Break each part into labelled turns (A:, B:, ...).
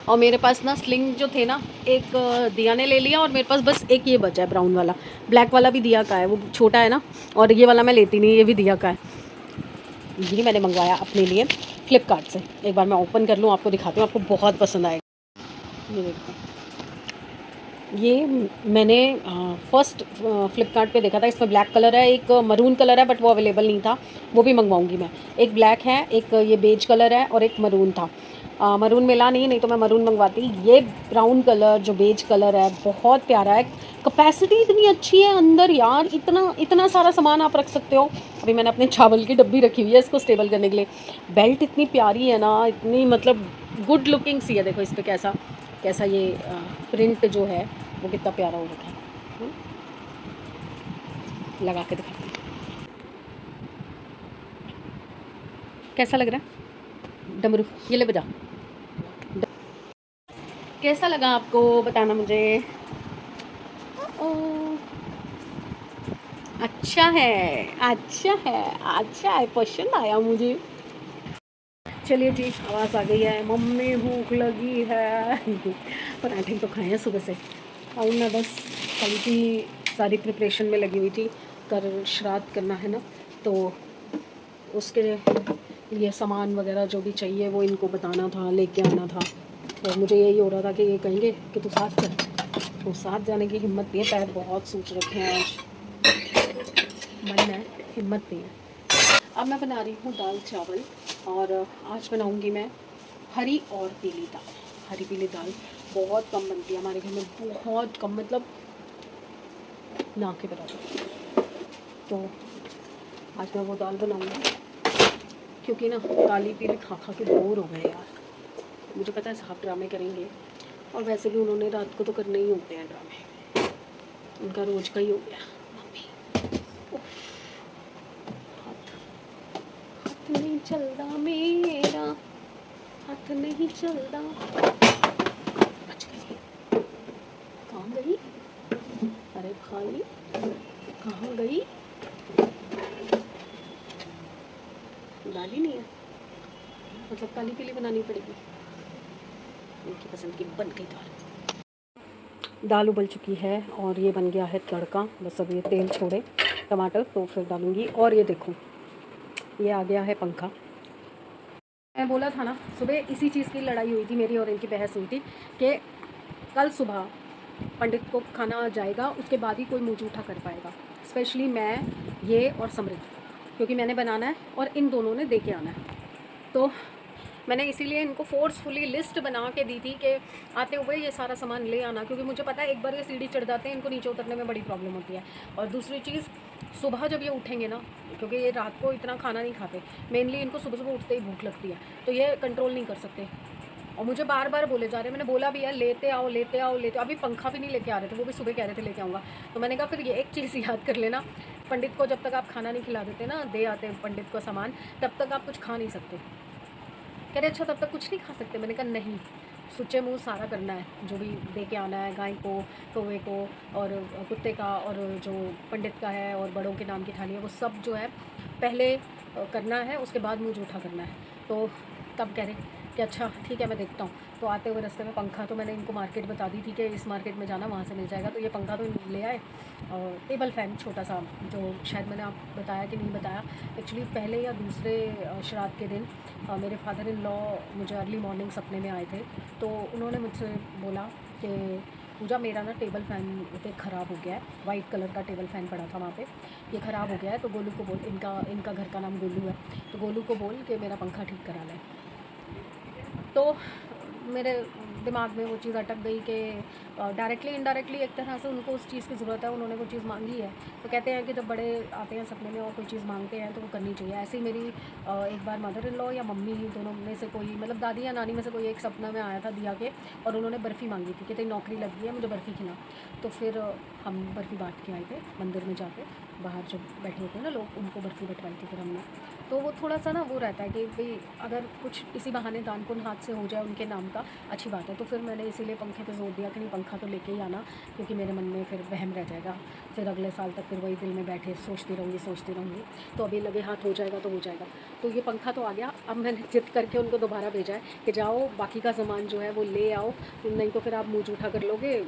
A: और मेरे पास ना स्लिंग जो थे ना, एक दिया ने ले लिया और मेरे पास बस एक ये बचा है ब्राउन वाला। ब्लैक वाला भी दिया का है, वो छोटा है ना, और ये वाला मैं लेती नहीं, ये भी दिया का है। ये मैंने मंगवाया अपने लिए फ़्लिपकार्ट से। एक बार मैं ओपन कर लूँ, आपको दिखाती हूँ, आपको बहुत पसंद आएगा। ये देखो, ये मैंने फर्स्ट फ़्लिपकार्ट पे देखा था। इसमें ब्लैक कलर है, एक मरून कलर है बट वो अवेलेबल नहीं था, वो भी मंगवाऊंगी मैं। एक ब्लैक है, एक ये बेज कलर है और एक मरून था। मरून मिला नहीं तो मैं मरून मंगवाती। ये ब्राउन कलर जो बेज कलर है बहुत प्यारा है। कैपेसिटी इतनी अच्छी है अंदर यार, इतना इतना सारा सामान आप रख सकते हो। अभी मैंने अपने चावल की डब्बी रखी हुई है इसको स्टेबल करने के लिए। बेल्ट इतनी प्यारी है ना, इतनी मतलब गुड लुकिंग सी है। देखो इस पर कैसा कैसा ये प्रिंट जो है वो कितना प्यारा हो रखा है। लगा के दिखाती हूँ कैसा लग रहा है। डमरू ये ले बजा। कैसा लगा आपको बताना मुझे। ओ, अच्छा है, अच्छा है, अच्छा है, पसंद आया मुझे। चलिए जी, आवाज़ आ गई है, मम्मी भूख लगी है। पराठे तो खाए हैं सुबह से। और मैं बस कल की सारी प्रिपरेशन में लगी हुई थी। कल श्राद्ध करना है ना, तो उसके लिए सामान वगैरह जो भी चाहिए वो इनको बताना था, लेके आना था। तो मुझे यही हो रहा था कि ये कहेंगे कि तू साथ चल, तो साथ जाने की हिम्मत नहीं है। पैर बहुत सूज रखे हैं आज, मन है, हिम्मत नहीं है। अब मैं बना रही हूँ दाल चावल, और आज बनाऊँगी मैं हरी और पीली दाल। हरी पीली दाल बहुत कम बनती है हमारे घर में, बहुत कम, मतलब ना के बराबर। तो आज मैं वो दाल बनाऊँगी, क्योंकि ना काली पीली खा खा के बोर हो गए यार। मुझे पता है साहब ड्रामे करेंगे, और वैसे भी उन्होंने रात को तो करने ही होते हैं ड्रामे, उनका रोज़ का ही हो गया। मम्मी हाथ हाथ नहीं चलता मेरा, हाथ नहीं चलता। बच गई, कहाँ गई? अरे भाई कहाँ गई? दाल ही नहीं है, मतलब काली पीली बनानी पड़ेगी। उनकी पसंद की बन गई दाल। दाल उबल चुकी है और ये बन गया है तड़का। बस अब ये तेल छोड़े टमाटर तो फिर डालूंगी। और ये देखो, ये आ गया है पंखा। मैं बोला था ना, सुबह इसी चीज़ की लड़ाई हुई थी, मेरी और इनकी बहस हुई थी कि कल सुबह पंडित को खाना जाएगा, उसके बाद ही कोई मुँह जूठा कर पाएगा। स्पेशली मैं, ये और समृद्ध, क्योंकि मैंने बनाना है और इन दोनों ने दे के आना है। तो मैंने इसीलिए इनको फोर्सफुली लिस्ट बना के दी थी कि आते हुए ये सारा सामान ले आना, क्योंकि मुझे पता है एक बार ये सीढ़ी चढ़ जाते हैं, इनको नीचे उतरने में बड़ी प्रॉब्लम होती है। और दूसरी चीज़, सुबह जब ये उठेंगे ना, क्योंकि ये रात को इतना खाना नहीं खाते, मेनली इनको सुबह सुबह उठते ही भूख लगती है, तो ये कंट्रोल नहीं कर सकते। और मुझे बार बार बोले जा रहे हैं, मैंने बोला भी यार लेते आओ लेते आओ लेते आओ। अभी पंखा भी नहीं लेके आ रहे थे, वो भी सुबह कह रहे थे लेके आऊँगा। तो मैंने कहा फिर ये एक चीज़ याद कर लेना, पंडित को जब तक आप खाना नहीं खिला देते ना, दे आते पंडित को सामान, तब तक आप कुछ खा नहीं सकते। कह रहे अच्छा तब तक कुछ नहीं खा सकते। मैंने कहा नहीं, सुच्चे मुँह सारा करना है, जो भी दे के आना है, गाय को, कौवे को और कुत्ते का, और जो पंडित का है और बड़ों के नाम की थाली है, वो सब जो है पहले करना है, उसके बाद मुँह जूठा करना है। तो तब कह रहे कि अच्छा ठीक है मैं देखता हूँ। तो आते हुए रास्ते में पंखा, तो मैंने इनको मार्केट बता दी थी कि इस मार्केट में जाना, वहाँ से मिल जाएगा। तो ये पंखा तो ले आए, और टेबल फ़ैन छोटा सा, जो शायद मैंने आप बताया कि नहीं बताया, एक्चुअली पहले या दूसरे श्राद्ध के दिन मेरे फादर इन लॉ मुझे अर्ली मॉर्निंग सपने में आए थे। तो उन्होंने मुझसे बोला कि पूजा मेरा ना टेबल फ़ैन ख़राब हो गया है, वाइट कलर का टेबल फ़ैन पड़ा था वहाँ पे, ये ख़राब हो गया है, तो गोलू को बोल, इनका घर का नाम गोलू है, तो गोलू को बोल कि मेरा पंखा ठीक करा लें। तो मेरे दिमाग में वो चीज़ अटक गई कि डायरेक्टली इनडायरेक्टली एक तरह से उनको उस चीज़ की ज़रूरत है, उन्होंने वो चीज़ मांगी है। तो कहते हैं कि जब बड़े आते हैं सपने में और कोई चीज़ मांगते हैं तो वो करनी चाहिए। ऐसे ही मेरी एक बार मदर इन लॉ या मम्मी, दोनों में से कोई, मतलब दादी या नानी में से कोई एक सपना में आया था दिया के, और उन्होंने बर्फ़ी मांगी थी कि तेरी नौकरी लग गई है, मुझे बर्फ़ी खिला। तो फिर हम बर्फ़ी बांट के आए थे मंदिर में जाके। बाहर जो बैठे होते हैं ना लोग, उनको बर्फ़ी बंटवाई थी फिर हमने। तो वो थोड़ा सा ना वो रहता है कि भाई अगर कुछ इसी बहाने दान पुण्य हाथ से हो जाए उनके नाम का, अच्छी बात है। तो फिर मैंने इसीलिए पंखे पे जोर दिया कि नहीं, पंखा तो लेके ही आना, क्योंकि मेरे मन में फिर वहम रह जाएगा, फिर अगले साल तक फिर वही दिल में बैठे सोचती रहूँगी। तो अभी लगे हाथ हो जाएगा तो हो जाएगा। तो ये पंखा तो आ गया। अब मैंने जिद करके उनको दोबारा भेजा है कि जाओ बाकी का सामान जो है वो ले आओ, नहीं तो फिर आप मुँह जूठा कर लोगे।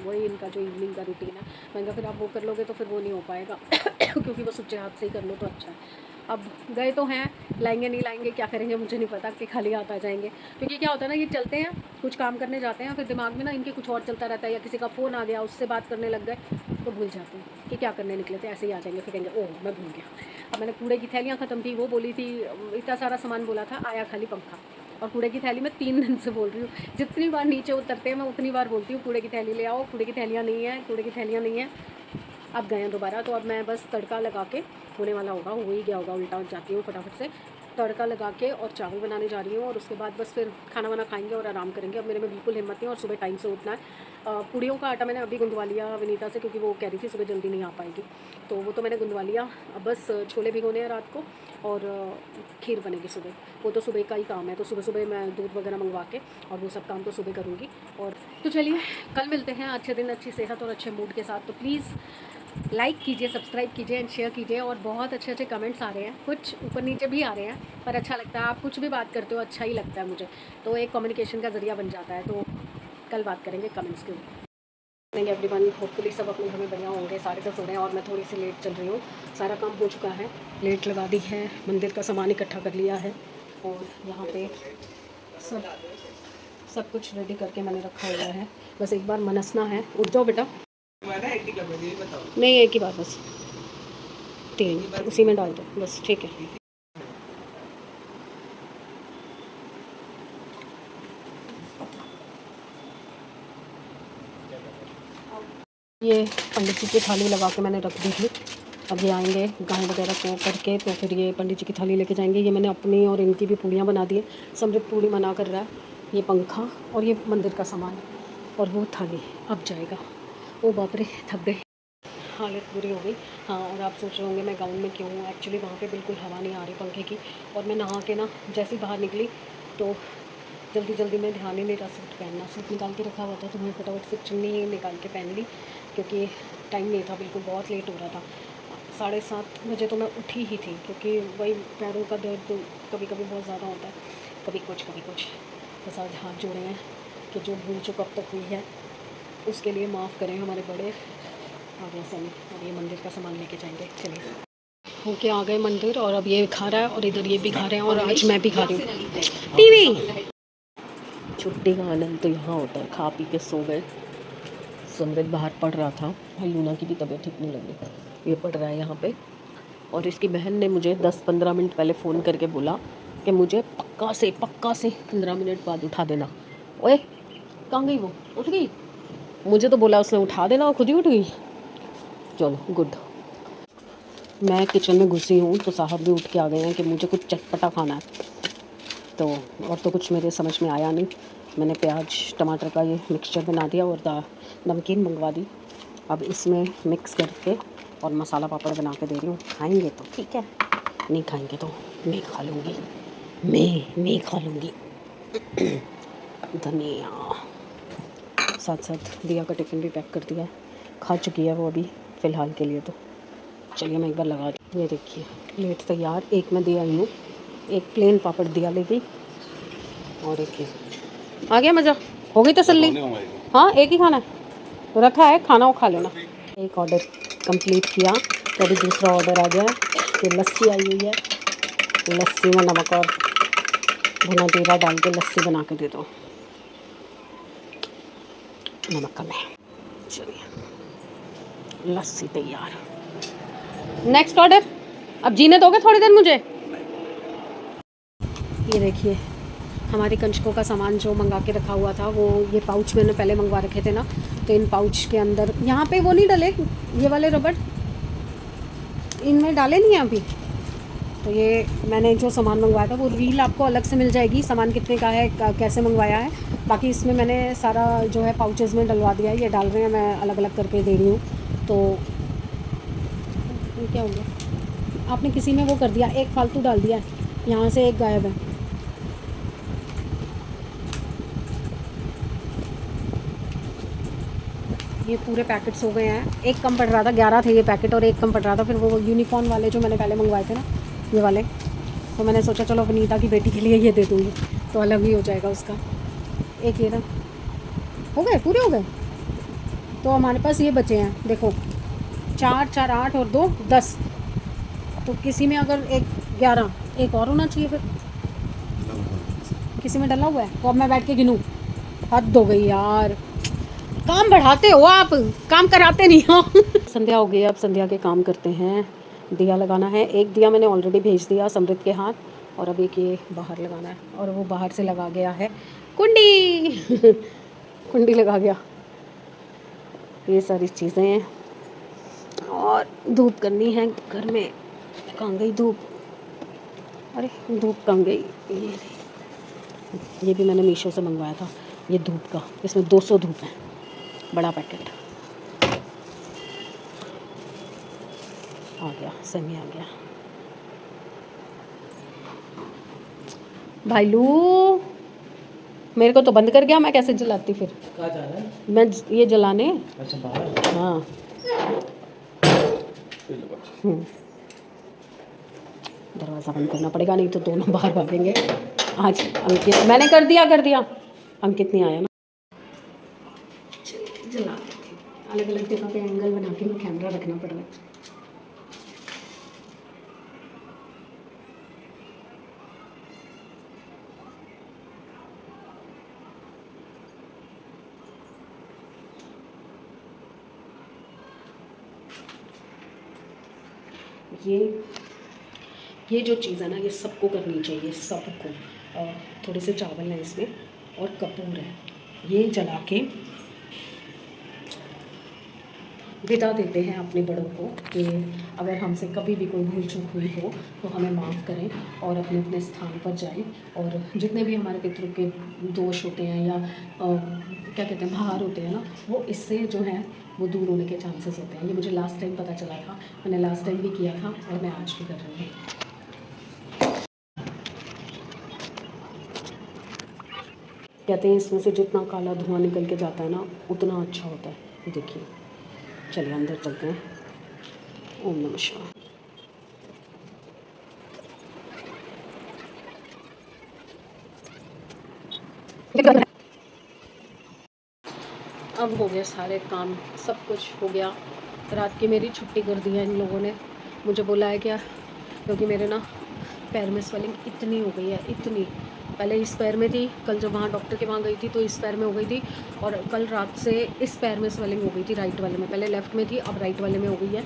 A: वही इनका जो इवनिंग का रूटीन है। मैंने कहा फिर आप वो कर लोगे तो फिर वो नहीं हो पाएगा क्योंकि वो सच्चे हाथ से ही कर लो तो अच्छा है। अब गए तो हैं, लाएंगे नहीं लाएंगे क्या करेंगे मुझे नहीं पता, कि खाली हाथ आ जाएंगे। क्योंकि क्या होता है ना, ये चलते हैं कुछ काम करने जाते हैं, फिर दिमाग में ना इनके कुछ और चलता रहता है, या किसी का फ़ोन आ गया उससे बात करने लग गए तो भूल जाते हैं कि क्या करने निकले थे, ऐसे ही आ जाएंगे। फिर कहेंगे ओह मैं भूल गया। अब मैंने कूड़े की थैलियाँ ख़त्म थी, वो बोली थी इतना सारा सामान बोला था, आया खाली पंखा और कूड़े की थैली। मैं 3 दिन से बोल रही हूँ, जितनी बार नीचे उतरते हैं मैं उतनी बार बोलती हूँ कूड़े की थैली ले आओ, कूड़े की थैलियाँ नहीं है, कूड़े की थैलियाँ नहीं है। अब गए हैं दोबारा, तो अब मैं बस तड़का लगा के, होने वाला होगा, हो ही गया होगा, उल्टा जाती हूँ फटाफट से तड़का लगा के और चावल बनाने जा रही हूँ, और उसके बाद बस फिर खाना वाना खाएंगे और आराम करेंगे। अब मेरे में बिल्कुल हिम्मत नहीं है और सुबह टाइम से उठना है। पूड़ियों का आटा मैंने अभी गुंदवा लिया विनीता से, क्योंकि वो कह रही थी सुबह जल्दी नहीं आ पाएगी, तो वो तो मैंने गुंदवा लिया। अब बस छोले भिगोने हैं रात को, और खीर बनेगी सुबह। वो तो सुबह का ही काम है, तो सुबह सुबह मैं दूध वगैरह मंगवा के और वो सब काम तो सुबह करूँगी। और तो चलिए कल मिलते हैं अच्छे दिन, अच्छी सेहत और अच्छे मूड के साथ। तो प्लीज़ लाइक कीजिए, सब्सक्राइब कीजिए एंड शेयर कीजिए। और बहुत अच्छे अच्छे कमेंट्स आ रहे हैं, कुछ ऊपर नीचे भी आ रहे हैं, पर अच्छा लगता है। आप कुछ भी बात करते हो अच्छा ही लगता है मुझे, तो एक कम्युनिकेशन का ज़रिया बन जाता है। तो कल बात करेंगे कमेंट्स के ऊपर। नहीं एवरीवन, होपफुली सब अपने घर में बढ़िया होंगे। 10:30 हो रहे हैं और मैं थोड़ी सी लेट चल रही हूँ। सारा काम हो चुका है, लेट लगा दी है, मंदिर का सामान इकट्ठा कर लिया है, और यहाँ पे सब कुछ रेडी करके मैंने रखा हुआ है। बस एक बार मनसना है। उठ जाओ बेटा। नहीं एक ही बार बस, तेल उसी में डाल दो बस, ठीक है। ये पंडित जी की थाली लगा के मैंने रख दी थी। अब ये आएंगे गाय वगैरह को करके, तो फिर ये पंडित जी की थाली लेके जाएंगे। ये मैंने अपनी और इनकी भी पूड़ियाँ बना दी है। समृद्ध पूड़ी मना कर रहा है। ये पंखा और ये मंदिर का सामान और वो थाली अब जाएगा। ओ बाप रे, थक गई, हालत बुरी हो गई। हाँ, और आप सोच रहे होंगे मैं गाउन में क्यों हूँ। एक्चुअली वहाँ पे बिल्कुल हवा नहीं आ रही पंखे की, और मैं नहा के ना जैसे ही बाहर निकली तो जल्दी जल्दी में ध्यान ही नहीं रहा सूट पहनना। सूट निकाल के रखा हुआ था, तो मैं फटाफट से चुन्नी ही निकाल के पहन ली, क्योंकि टाइम नहीं था, बिल्कुल बहुत लेट हो रहा था। 7:30 बजे तो मैं उठी ही थी, क्योंकि वही पैरों का दर्द कभी कभी बहुत ज़्यादा होता है, कभी कुछ। बस आज हाथ जोड़े हैं कि जो भूल चुक अब तक हुई है उसके लिए माफ़ करें हमारे बड़े। आ गया समय, और ये मंदिर का सामान लेके जाएंगे। चलिए होके आ गए मंदिर, और अब ये खा रहा है और इधर ये भी खा रहे हैं, और आज मैं भी खा रही हूँ टीवी। छुट्टी का आनंद तो यहाँ होता है। खा पी के सो गए। समृद्ध बाहर पढ़ रहा था, लूना की भी तबीयत ठीक नहीं लग रही, ये पढ़ रहा है यहाँ पे। और इसकी बहन ने मुझे 10-15 मिनट पहले फ़ोन करके बोला कि मुझे पक्का से 15 मिनट बाद उठा देना। ओए कहाँ गई वो, उठ गई? मुझे तो बोला उसने उठा देना, और खुद ही उठ गई। चलो गुड। मैं किचन में घुसी हूँ तो साहब भी उठ के आ गए हैं कि मुझे कुछ चटपटा खाना है। तो और तो कुछ मेरे समझ में आया नहीं। मैंने प्याज टमाटर का ये मिक्सचर बना दिया और नमकीन मंगवा दी। अब इसमें मिक्स करके और मसाला पापड़ बना के दे रही हूँ। खाएंगे तो ठीक है, नहीं खाएंगे तो मैं खा लूँगी, मैं खा लूँगी। धनिया साथ साथ दिया का टिफ़िन भी पैक कर दिया है, खा चुकी है वो अभी फ़िलहाल के लिए। तो चलिए मैं एक बार लगा दूँ। ये देखिए प्लेट तैयार। एक मैं दे आई हूँ, एक प्लेन पापड़ दिया ले गई, और एक आ गया। मज़ा हो गई तसल्ली। हाँ एक ही खाना है, तो रखा है, खाना वो खा लेना। एक ऑर्डर कंप्लीट किया, तो अभी दूसरा ऑर्डर आ गया। ये लस्सी आई हुई है, लस्सी में नमक और भुना जीरा डाल के लस्सी बना के दे दो, नमक कम है। चलिए लस्सी तैयार। Next order. अब जीने दोगे थोड़ी देर मुझे? ये देखिए हमारी कंचकों का सामान जो मंगा के रखा हुआ था, वो ये पाउच मैंने पहले मंगवा रखे थे ना, तो इन पाउच के अंदर यहाँ पे वो नहीं डले, ये वाले रबड़ इनमें डाले नहीं हैं अभी। तो ये मैंने जो सामान मंगवाया था वो रील आपको अलग से मिल जाएगी, सामान कितने का है, कैसे मंगवाया है। बाकी इसमें मैंने सारा जो है पाउचेज़ में डलवा दिया है। ये डाल रहे हैं, मैं अलग अलग करके दे रही हूँ। तो क्या हो गया? आपने किसी में वो कर दिया, एक फालतू डाल दिया है, यहाँ से एक गायब है। ये पूरे पैकेट्स हो गए हैं। एक कम पड़ रहा था, 11 थे ये पैकेट और एक कम पड़ रहा था। फिर वो यूनिकॉर्न वाले जो मैंने पहले मंगवाए थे ना, ये वाले, तो मैंने सोचा चलो वनीता की बेटी के लिए ये दे दूँगी तो अलग ही हो जाएगा उसका। एक ये था, हो गए, पूरे हो गए। तो हमारे पास ये बचे हैं, देखो 4 4 8 और 2 10। तो किसी में अगर एक 11, एक और होना चाहिए फिर। किसी में डला हुआ है तो अब मैं बैठ के गिनूँ? हद हो गई यार, काम बढ़ाते हो आप, काम कराते नहीं हो। संध्या हो गई, अब संध्या के काम करते हैं। दिया लगाना है, एक दिया मैंने ऑलरेडी भेज दिया समृद्ध के हाथ, और अब एक ये बाहर लगाना है, और वो बाहर से लगा गया है कुंडी। कुंडी लगा गया। ये सारी चीज़ें हैं, और धूप करनी है घर में। कहाँ गई धूप? अरे धूप कहाँ गई? ये भी मैंने मीशो से मंगवाया था, ये धूप का, इसमें 200 धूप है, बड़ा पैकेट आ गया, सेमी आ गया। भाईलू मेरे को तो बंद कर गया, मैं कैसे जलाती फिर? कहाँ जा रहा है? मैं ये जलाने। अच्छा बाहर? हाँ। दरवाज़ा बंद करना पड़ेगा, नहीं तो दोनों बाहर भागेंगे। आज अंकित, मैंने कर दिया अंकित नहीं आया ना। जला देती हूँ, अलग अलग जगह पे एंगल बना के कैमरा रखना पड़ रहा है। ये जो चीज़ है ना, ये सबको करनी चाहिए, सबको। थोड़े से चावल हैं इसमें और कपूर है, ये जला के विदा देते हैं अपने बड़ों को कि अगर हमसे कभी भी कोई भूल चूक हुई हो तो हमें माफ़ करें और अपने अपने स्थान पर जाएं। और जितने भी हमारे पितरों के दोष होते हैं या क्या कहते हैं, भार होते हैं ना, वो इससे जो है वो दूर होने के चांसेस होते हैं। ये मुझे लास्ट टाइम पता चला था, मैंने लास्ट टाइम भी किया था और मैं आज भी कर रही हूँ। कहते हैं इसमें से जितना काला धुआं निकल के जाता है ना, उतना अच्छा होता है। ये देखिए, चलिए अंदर चलते हैं। ओम नमः शिवाय। अब हो गया सारे काम, सब कुछ हो गया। रात की मेरी छुट्टी कर दी है इन लोगों ने, मुझे बोला है क्या, क्योंकि मेरे ना पैर में स्वेलिंग इतनी हो गई है, इतनी। पहले इस पैर में थी, कल जब वहाँ डॉक्टर के वहाँ गई थी तो इस पैर में हो गई थी, और कल रात से इस पैर में स्वेलिंग हो गई थी, राइट वाले में। पहले लेफ़्ट में थी, अब राइट वाले में हो गई है।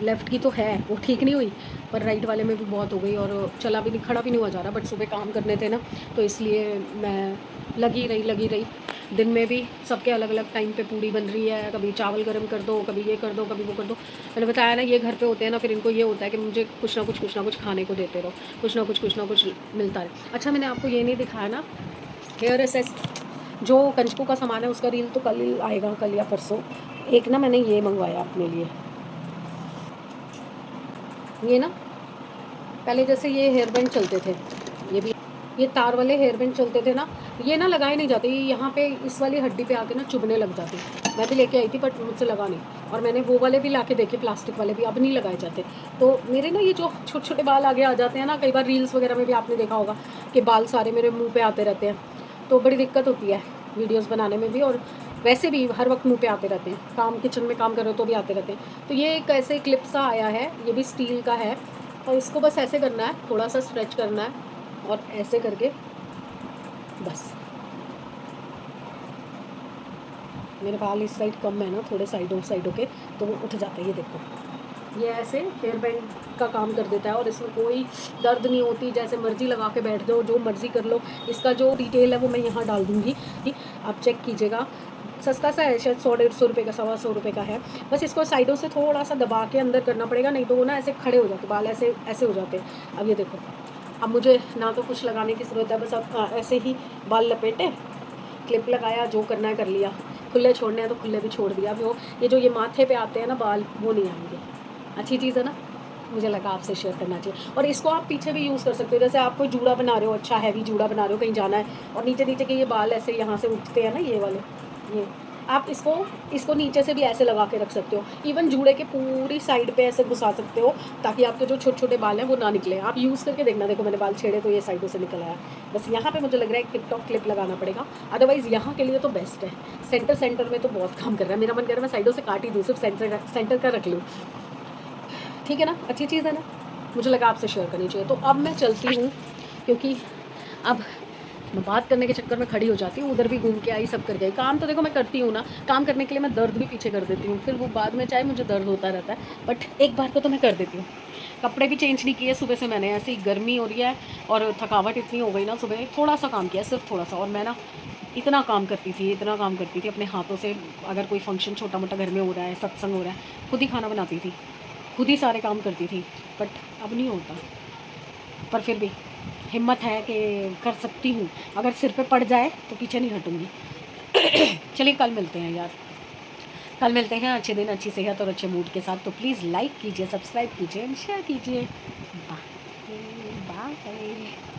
A: लेफ़्ट की तो है, वो ठीक नहीं हुई, पर राइट वाले में भी बहुत हो गई, और चला भी नहीं, खड़ा भी नहीं हुआ जा रहा। बट सुबह काम करने थे ना, तो इसलिए मैं लगी रही। दिन में भी सबके अलग अलग टाइम पे पूड़ी बन रही है, कभी चावल गर्म कर दो, कभी ये कर दो, कभी वो कर दो। मैंने बताया ना, ये घर पे होते हैं ना, फिर इनको ये होता है कि मुझे कुछ ना कुछ खाने को देते रहो, कुछ ना कुछ मिलता है। अच्छा, मैंने आपको ये नहीं दिखाया ना, हेयर एसेस जो कंचकू का सामान है उसका रील तो कल ही आएगा, कल या परसों। एक ना मैंने ये मंगवाया अपने लिए, ये ना पहले जैसे ये हेयर बैंड चलते थे, ये तार वाले हेयर बैंड चलते थे ना, ये ना लगाए नहीं जाते, ये यहाँ पे इस वाली हड्डी पे आके ना चुभने लग जाते। मैं भी लेके आई थी बट मुझसे लगा नहीं, और मैंने वो वाले भी लाके देखे, प्लास्टिक वाले भी, अब नहीं लगाए जाते। तो मेरे ना ये जो छोटे छोटे बाल आगे आ जाते हैं ना, कई बार रील्स वगैरह में भी आपने देखा होगा कि बाल सारे मेरे मुँह पर आते रहते हैं, तो बड़ी दिक्कत होती है वीडियोज़ बनाने में भी, और वैसे भी हर वक्त मुँह पे आते रहते हैं, काम किचन में काम कर रहे हो तो भी आते रहते हैं। तो ये एक ऐसे क्लिप सा आया है, ये भी स्टील का है, और इसको बस ऐसे करना है, थोड़ा सा स्ट्रेच करना है और ऐसे करके बस। मेरे बाल इस साइड कम है ना, थोड़े साइडों के, तो वो उठ जाता है। ये देखो, ये ऐसे हेयर बैंड का काम कर देता है, और इसमें कोई दर्द नहीं होती, जैसे मर्जी लगा के बैठ जाओ, जो मर्जी कर लो। इसका जो डिटेल है वो मैं यहाँ डाल दूँगी, आप चेक कीजिएगा। सस्ता सा है, शायद 100-150 रुपये का, 125 का है। बस इसको साइडों से थोड़ा सा दबा के अंदर करना पड़ेगा, नहीं तो वो ना ऐसे खड़े हो जाते बाल, ऐसे ऐसे हो जाते हैं। अब ये देखो, अब मुझे ना तो कुछ लगाने की ज़रूरत है, बस अब ऐसे ही बाल लपेटे, क्लिप लगाया, जो करना है कर लिया। खुले छोड़ने हैं तो खुले भी छोड़ दिया। अब वो ये जो ये माथे पे आते हैं ना बाल, वो नहीं आएंगे, अच्छी चीज़ है ना, मुझे लगा आपसे शेयर करना चाहिए। और इसको आप पीछे भी यूज़ कर सकते हो, जैसे आप कोई जूड़ा बना रहे हो, अच्छा हैवी जूड़ा बना रहे हो, कहीं जाना है और नीचे नीचे के ये बाल ऐसे यहाँ से उठते हैं ना, ये वाले, ये आप इसको नीचे से भी ऐसे लगा के रख सकते हो। इवन जूड़े के पूरी साइड पे ऐसे घुसा सकते हो ताकि आपके जो छोटे छोटे बाल हैं वो ना निकले। आप यूज़ करके देखना, देखो मैंने बाल छेड़े तो ये साइडों से निकल आया। बस यहाँ पे मुझे लग रहा है टिप टॉप क्लिप लगाना पड़ेगा, अदरवाइज़ यहाँ के लिए तो बेस्ट है। सेंटर में तो बहुत काम कर रहा है, मेरा मन कर रहा है मैं साइडों से काट ही दूँ, सिर्फ सेंटर का रख लूँ। ठीक है ना, अच्छी चीज़ है ना, मुझे लगा आपसे शेयर करनी चाहिए। तो अब मैं चलती हूँ, क्योंकि अब मैं बात करने के चक्कर में खड़ी हो जाती हूँ, उधर भी घूम के आई, सब कर गई। काम तो देखो मैं करती हूँ ना, काम करने के लिए मैं दर्द भी पीछे कर देती हूँ, फिर वो बाद में चाहे मुझे दर्द होता रहता है, बट एक बार को तो मैं कर देती हूँ। कपड़े भी चेंज नहीं किए सुबह से मैंने, ऐसी गर्मी हो रही है और थकावट इतनी हो गई ना, सुबह थोड़ा सा काम किया, सिर्फ थोड़ा सा। और मैं ना इतना काम करती थी अपने हाथों से। अगर कोई फंक्शन छोटा मोटा घर में हो रहा है, सत्संग हो रहा है, खुद ही खाना बनाती थी, खुद ही सारे काम करती थी, बट अब नहीं होता। पर फिर भी हिम्मत है कि कर सकती हूँ, अगर सिर पे पड़ जाए तो पीछे नहीं हटूँगी। चलिए कल मिलते हैं यार, कल मिलते हैं अच्छे दिन, अच्छी सेहत और अच्छे मूड के साथ। तो प्लीज़ लाइक कीजिए, सब्सक्राइब कीजिए, शेयर कीजिए। Bye bye.